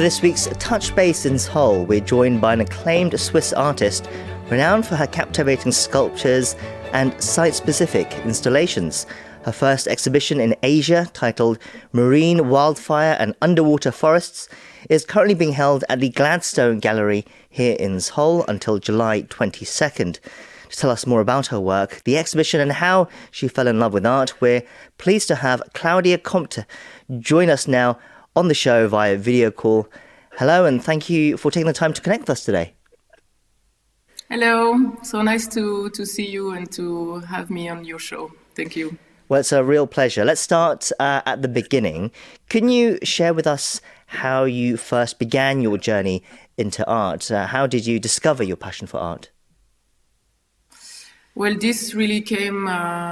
For this week's Touch Base in Seoul, we're joined by an acclaimed Swiss artist renowned for her captivating sculptures and site-specific installations. Her first exhibition in Asia, titled Marine Wildfire and Underwater Forests, is currently being held at the Gladstone Gallery here in Seoul until July 22nd. To tell us more about her work, the exhibition and how she fell in love with art, we're pleased to have Claudia Comte join us now on the show via video call. Hello, and thank you for taking the time to connect with us today. Hello, so nice to see you and to have me on your show. Thank you. Well, it's a real pleasure. Let's start at the beginning. Can you share with us how you first began your journey into art? How did you discover your passion for art? Well, this really came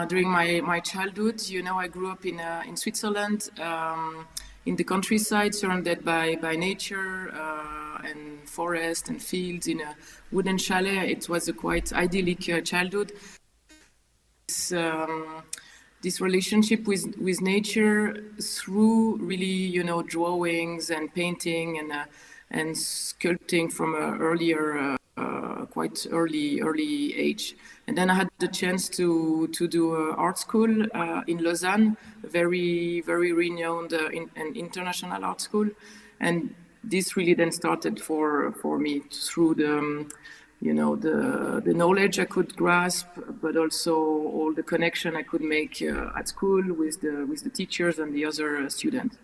during my childhood. You know, I grew up in Switzerland, in the countryside, surrounded by nature and forest and fields in a wooden chalet. It was a quite idyllic childhood. This relationship with nature through really, you know, drawings and painting and sculpting from an earlier, quite early age. And then I had the chance to do an art school in Lausanne, very renowned and international art school. And this really then started for me through the knowledge I could grasp, but also all the connection I could make at school with the teachers and the other students.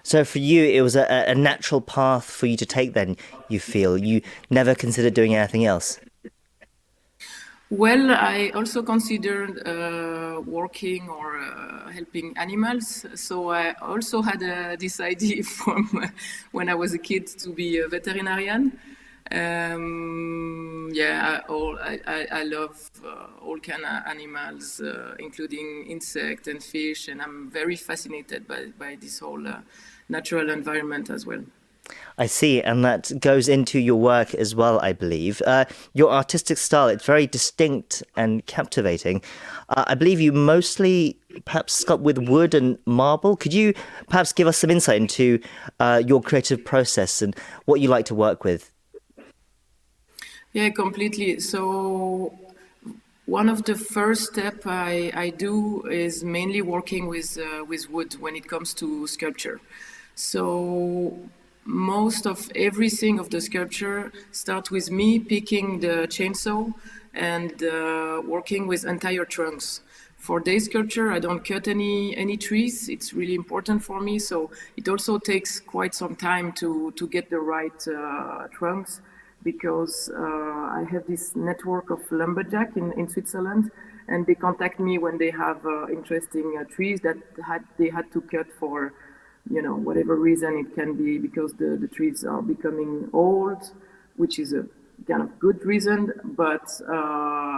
So for you, it was a natural path for you to take then, you feel? You never considered doing anything else? Well, I also considered working or helping animals. So I also had this idea from when I was a kid to be a veterinarian. I love all kind of animals, including insects and fish, and I'm very fascinated by this whole natural environment as well. I see, and that goes into your work as well, I believe. Your artistic style, it's very distinct and captivating. I believe you mostly perhaps sculpt with wood and marble. Could you perhaps give us some insight into your creative process and what you like to work with? Yeah, completely. So one of the first steps I do is mainly working with wood when it comes to sculpture. So most of everything of the sculpture starts with me picking the chainsaw and working with entire trunks. For day sculpture, I don't cut any trees. It's really important for me. So it also takes quite some time to get the right trunks, because I have this network of lumberjack in Switzerland, and they contact me when they have interesting trees that they had to cut for, you know, whatever reason. It can be because the trees are becoming old, which is a kind of good reason, but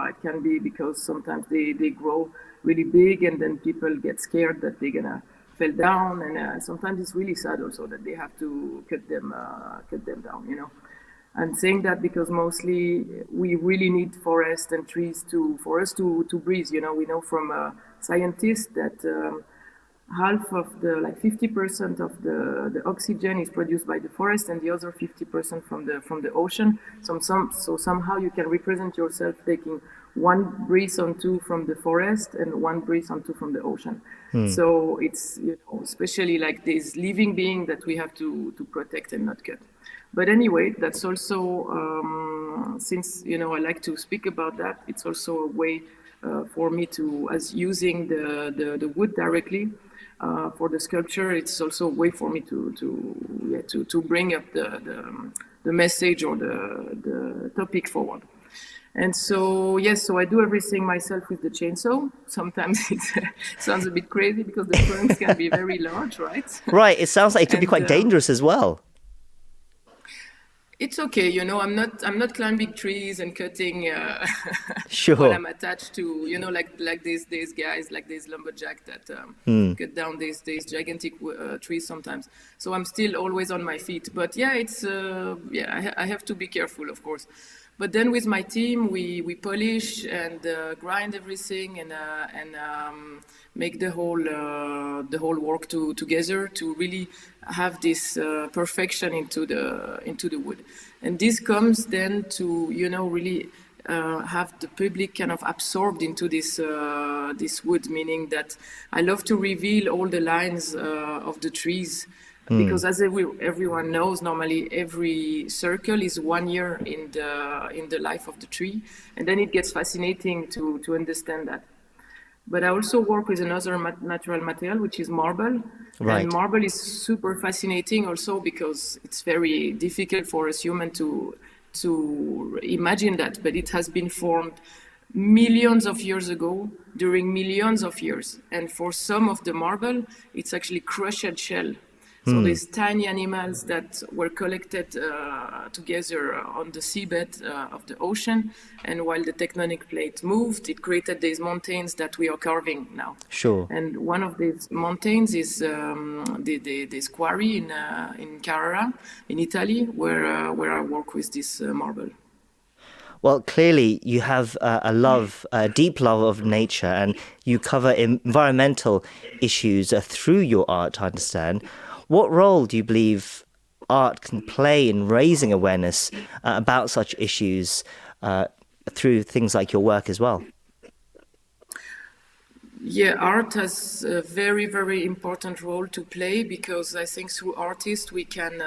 it can be because sometimes they grow really big and then people get scared that they're gonna fall down, and sometimes it's really sad also that they have to cut them down, you know. I'm saying that because mostly we really need forest and trees for us to breathe. You know, we know from scientists that half of the 50% of the oxygen is produced by the forest, and the other 50% from the ocean. So somehow you can represent yourself taking one breath or two from the forest and one breath or two from the ocean. So it's, you know, especially like this living being that we have to protect and not cut. But anyway, that's also, since, you know, I like to speak about that, it's also a way for me to, as using the wood directly for the sculpture, it's also a way for me to bring up the message or the topic forward. And so, yes, so I do everything myself with the chainsaw. Sometimes it sounds a bit crazy because the trunks can be very large, right? Right, it sounds like it could be quite dangerous as well. It's okay, you know. I'm not climbing trees and cutting Sure. while I'm attached to, you know, like these guys, like these lumberjack that cut down these gigantic trees sometimes. So I'm still always on my feet. But yeah, it's I have to be careful, of course. But then with my team, we polish and grind everything and make the whole work together to really have this perfection into the wood. And this comes then to really have the public kind of absorbed into this wood, meaning that I love to reveal all the lines of the trees. Because as everyone knows, normally every circle is 1 year in the life of the tree, and then it gets fascinating to understand that. But I also work with another natural material, which is marble. Right. And marble is super fascinating also because it's very difficult for us human to imagine that, but it has been formed millions of years ago during millions of years. And for some of the marble, it's actually crushed shell. So these tiny animals that were collected together on the seabed of the ocean, and while the tectonic plate moved, it created these mountains that we are carving now. Sure. And one of these mountains is this quarry in Carrara, in Italy, where I work with this marble. Well, clearly you have a deep love of nature, and you cover environmental issues through your art, I understand. What role do you believe art can play in raising awareness about such issues through things like your work as well? Yeah, art has a very, very important role to play because I think through artists we can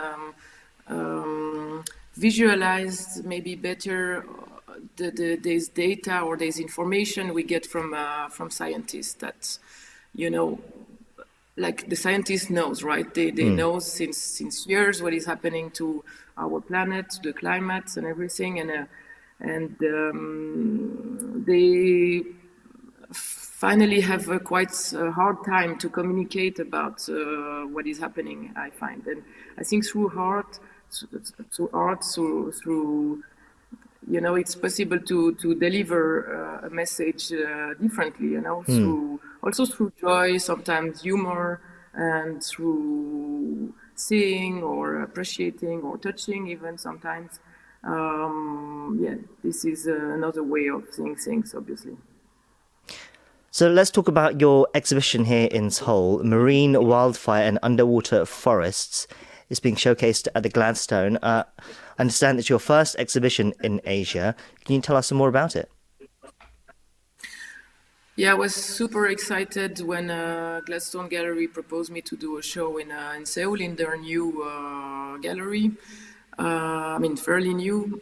visualize maybe better this data or this information we get from scientists that, like the scientist knows, right? They know since years what is happening to our planet, the climate, and everything, and they finally have a quite hard time to communicate about what is happening. I find, and I think through art, it's possible to deliver a message differently, through joy, sometimes humor, and through seeing or appreciating or touching even sometimes. This is another way of seeing things, obviously. So let's talk about your exhibition here in Seoul, Marine, Wildfire and Underwater Forests. It's being showcased at the Gladstone. I understand it's your first exhibition in Asia. Can you tell us some more about it? Yeah, I was super excited when Gladstone Gallery proposed me to do a show in Seoul in their new gallery. Fairly new,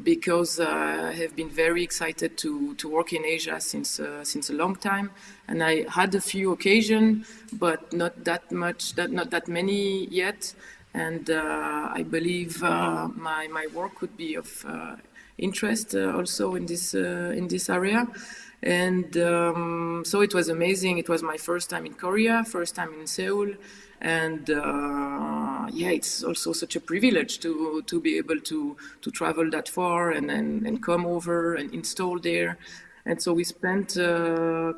because I have been very excited to work in Asia since a long time, and I had a few occasions, but not that many yet. And I believe my work could be of interest also in this area. And so it was amazing. It was my first time in Korea, first time in Seoul. And it's also such a privilege to be able to travel that far and come over and install there. And so we spent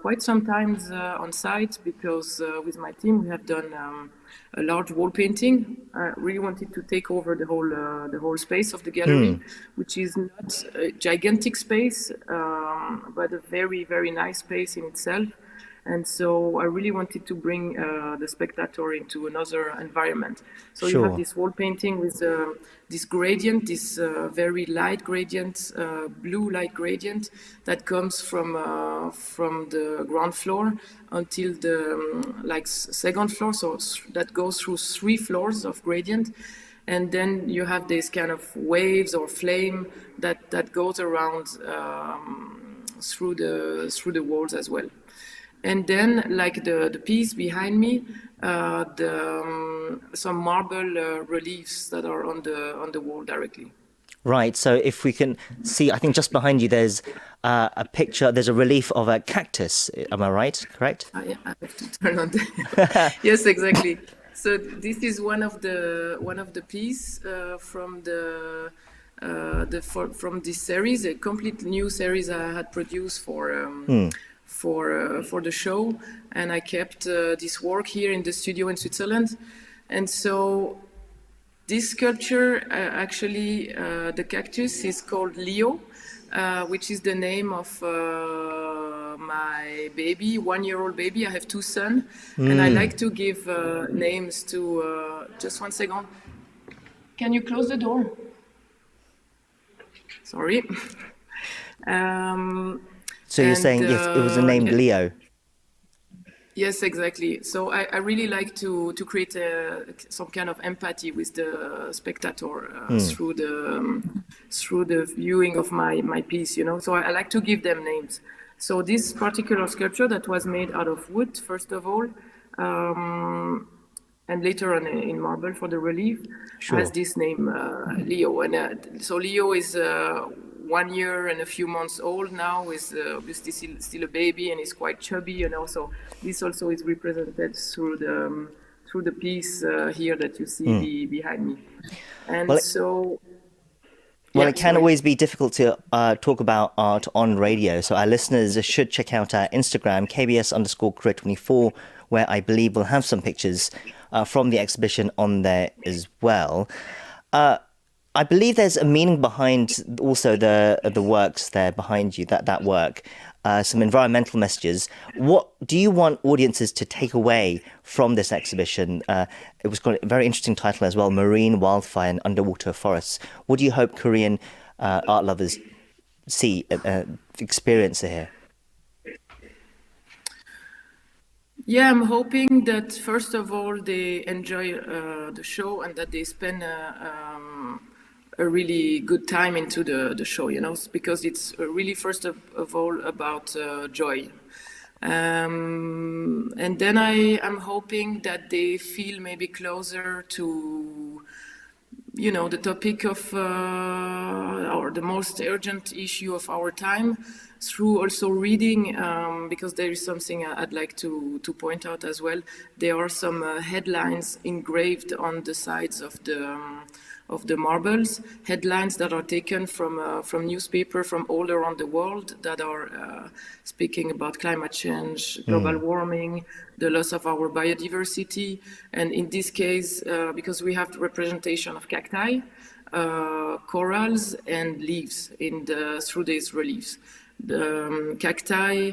quite some time on site because with my team we have done a large wall painting. I really wanted to take over the whole space of the gallery, which is not a gigantic space, but a very, very nice space in itself. And so I really wanted to bring the spectator into another environment. So Sure. You have this wall painting with this gradient, this very light gradient, blue light gradient that comes from the ground floor until the second floor. So that goes through 3 floors of gradient. And then you have this kind of waves or flame that goes around through the walls as well. And then, like the piece behind me, some marble reliefs that are on the wall directly. Right. So if we can see, I think just behind you, there's a picture. There's a relief of a cactus. Am I right? Correct? Yeah, I have to turn on the. Yes, exactly. So this is one of the piece from from this series, a complete new series I had produced for the show, and I kept this work here in the studio in Switzerland. And so This sculpture, actually, the cactus is called Leo, which is the name of my baby, 1-year-old baby. I have 2 sons, and I like to give names to. Just 1 second. Can you close the door? Sorry. So you're saying yes, it was named Leo. Yes, exactly. So I really like to create some kind of empathy with the spectator through the viewing of my piece, you know. So I like to give them names. So this particular sculpture that was made out of wood, first of all, and later on in marble for the relief, has this name Leo. And so Leo is 1 year and a few months old now, is obviously still a baby and is quite chubby, you know. So this also is represented through the piece here that you see behind me. And it can always be difficult to talk about art on radio. So our listeners should check out our Instagram, KBS_Korea24, where I believe we'll have some pictures from the exhibition on there as well. I believe there's a meaning behind also the works there behind you, that work, some environmental messages. What do you want audiences to take away from this exhibition? It was got a very interesting title as well, Marine, Wildfire and Underwater Forests. What do you hope Korean art lovers see, experience here? Yeah, I'm hoping that first of all they enjoy the show and that they spend a really good time into the show, you know, because it's really first of all about joy. And then I'm hoping that they feel maybe closer to, you know, the topic of or the most urgent issue of our time through also reading, because there is something I'd like to point out as well. There are some headlines engraved on the sides of the marbles, headlines that are taken from newspaper from all around the world that are speaking about climate change, global warming, the loss of our biodiversity, and in this case, because we have the representation of cacti, corals, and leaves through these reliefs. The cacti,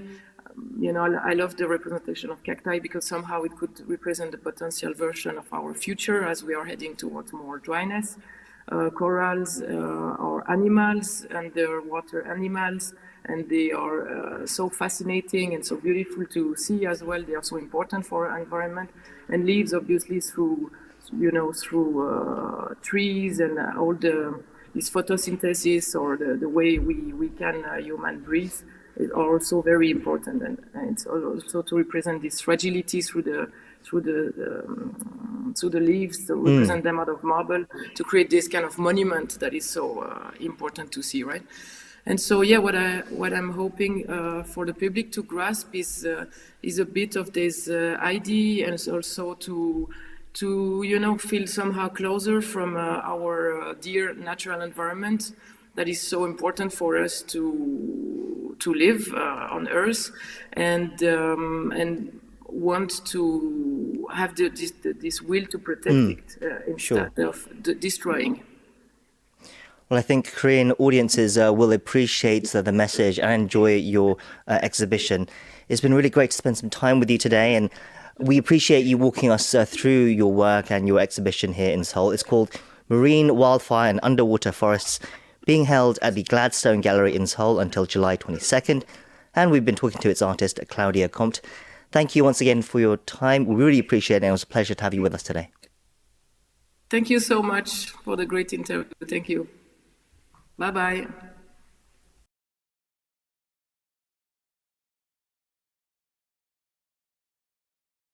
you know, I love the representation of cacti because somehow it could represent the potential version of our future as we are heading towards more dryness. Corals are animals, and they're water animals, and they are so fascinating and so beautiful to see as well. They are so important for our environment. And leaves, obviously, through trees and all this photosynthesis or the way we can human breathe are also very important, and it's also to represent this fragility through the leaves, to represent them out of marble, to create this kind of monument that is so important to see, right? And so, yeah, what I'm hoping for the public to grasp is a bit of this idea, and also to you know, feel somehow closer from our dear natural environment that is so important for us to live on Earth, and want to have this will to protect it instead of destroying. Well, I think Korean audiences will appreciate the message and enjoy your exhibition. It's been really great to spend some time with you today, and we appreciate you walking us through your work and your exhibition here in Seoul. It's called Marine, Wildfire and Underwater Forests, being held at the Gladstone Gallery in Seoul until July 22nd. And we've been talking to its artist, Claudia Comte. Thank you once again for your time. We really appreciate it, and it was a pleasure to have you with us today. Thank you so much for the great interview. Thank you. Bye-bye.